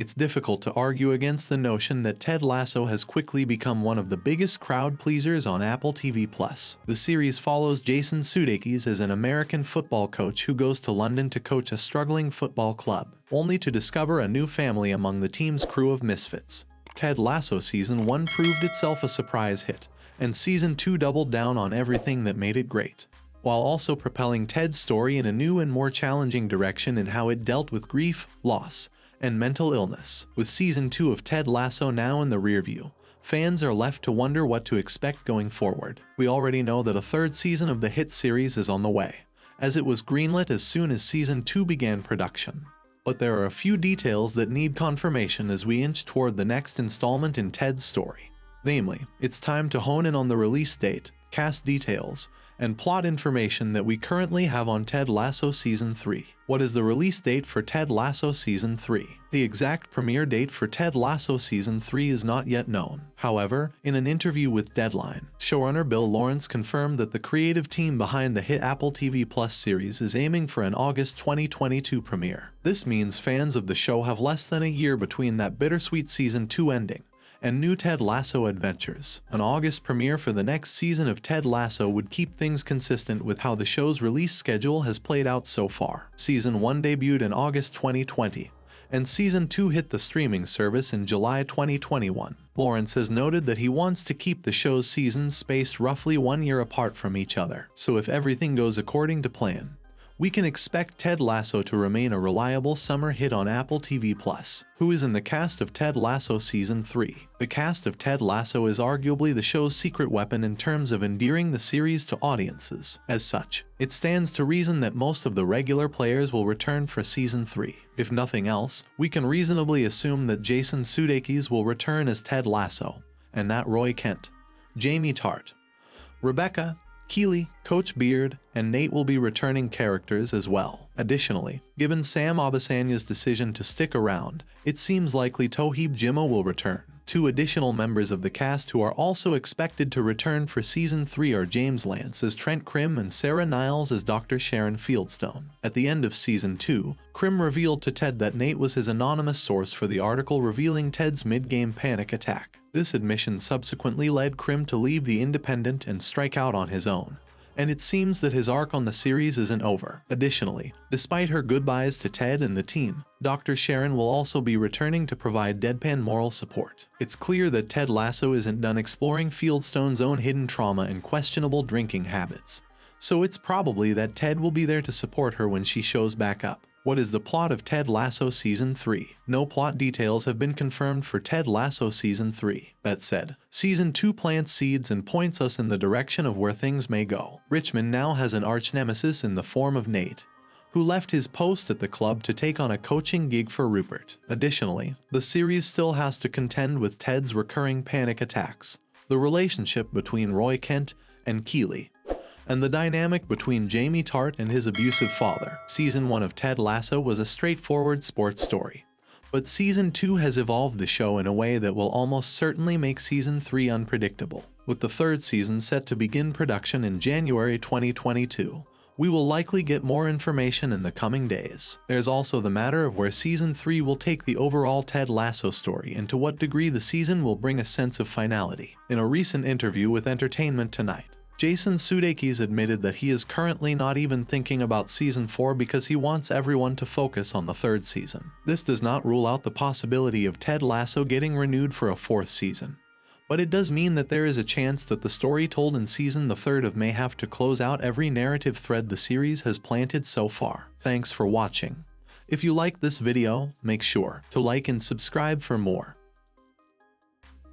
It's difficult to argue against the notion that Ted Lasso has quickly become one of the biggest crowd pleasers on Apple TV+. The series follows Jason Sudeikis as an American football coach who goes to London to coach a struggling football club, only to discover a new family among the team's crew of misfits. Ted Lasso Season 1 proved itself a surprise hit, and Season 2 doubled down on everything that made it great, while also propelling Ted's story in a new and more challenging direction in how it dealt with grief, loss, and mental illness. With Season 2 of Ted Lasso now in the rearview, fans are left to wonder what to expect going forward. We already know that a third season of the hit series is on the way, as it was greenlit as soon as Season 2 began production. But there are a few details that need confirmation as we inch toward the next installment in Ted's story. Namely, it's time to hone in on the release date, cast details, and plot information that we currently have on Ted Lasso Season 3. What is the release date for Ted Lasso Season 3? The exact premiere date for Ted Lasso Season 3 is not yet known. However, in an interview with Deadline, showrunner Bill Lawrence confirmed that the creative team behind the hit Apple TV Plus series is aiming for an August 2022 premiere. This means fans of the show have less than a year between that bittersweet Season 2 ending and new Ted Lasso adventures. An August premiere for the next season of Ted Lasso would keep things consistent with how the show's release schedule has played out so far. Season 1 debuted in August 2020, and Season 2 hit the streaming service in July 2021. Lawrence has noted that he wants to keep the show's seasons spaced roughly 1 year apart from each other, so if everything goes according to plan, we can expect Ted Lasso to remain a reliable summer hit on Apple TV+. Who is in the cast of Ted Lasso Season 3? The cast of Ted Lasso is arguably the show's secret weapon in terms of endearing the series to audiences. As such, it stands to reason that most of the regular players will return for Season 3. If nothing else, we can reasonably assume that Jason Sudeikis will return as Ted Lasso, and that Roy Kent, Jamie Tart, Rebecca, Keeley, Coach Beard, and Nate will be returning characters as well. Additionally, given Sam Abesanya's decision to stick around, it seems likely Toheeb Jimoh will return. Two additional members of the cast who are also expected to return for Season 3 are James Lance as Trent Krim and Sarah Niles as Dr. Sharon Fieldstone. At the end of Season 2, Krim revealed to Ted that Nate was his anonymous source for the article revealing Ted's mid-game panic attack. This admission subsequently led Krim to leave The Independent and strike out on his own, and it seems that his arc on the series isn't over. Additionally, despite her goodbyes to Ted and the team, Dr. Sharon will also be returning to provide deadpan moral support. It's clear that Ted Lasso isn't done exploring Fieldstone's own hidden trauma and questionable drinking habits, so it's probably that Ted will be there to support her when she shows back up. What is the plot of Ted Lasso Season 3? No plot details have been confirmed for Ted Lasso Season 3. That said, Season 2 plants seeds and points us in the direction of where things may go. Richmond now has an arch-nemesis in the form of Nate, who left his post at the club to take on a coaching gig for Rupert. Additionally, the series still has to contend with Ted's recurring panic attacks, the relationship between Roy Kent and Keeley, and the dynamic between Jamie Tart and his abusive father. Season 1 of Ted Lasso was a straightforward sports story, but Season 2 has evolved the show in a way that will almost certainly make Season 3 unpredictable. With the third season set to begin production in January 2022, we will likely get more information in the coming days. There's also the matter of where Season 3 will take the overall Ted Lasso story and to what degree the season will bring a sense of finality. In a recent interview with Entertainment Tonight, Jason Sudeikis admitted that he is currently not even thinking about Season 4 because he wants everyone to focus on the third season. This does not rule out the possibility of Ted Lasso getting renewed for a fourth season, but it does mean that there is a chance that the story told in Season the third of may have to close out every narrative thread the series has planted so far. Thanks for watching. If you liked this video, make sure to like and subscribe for more.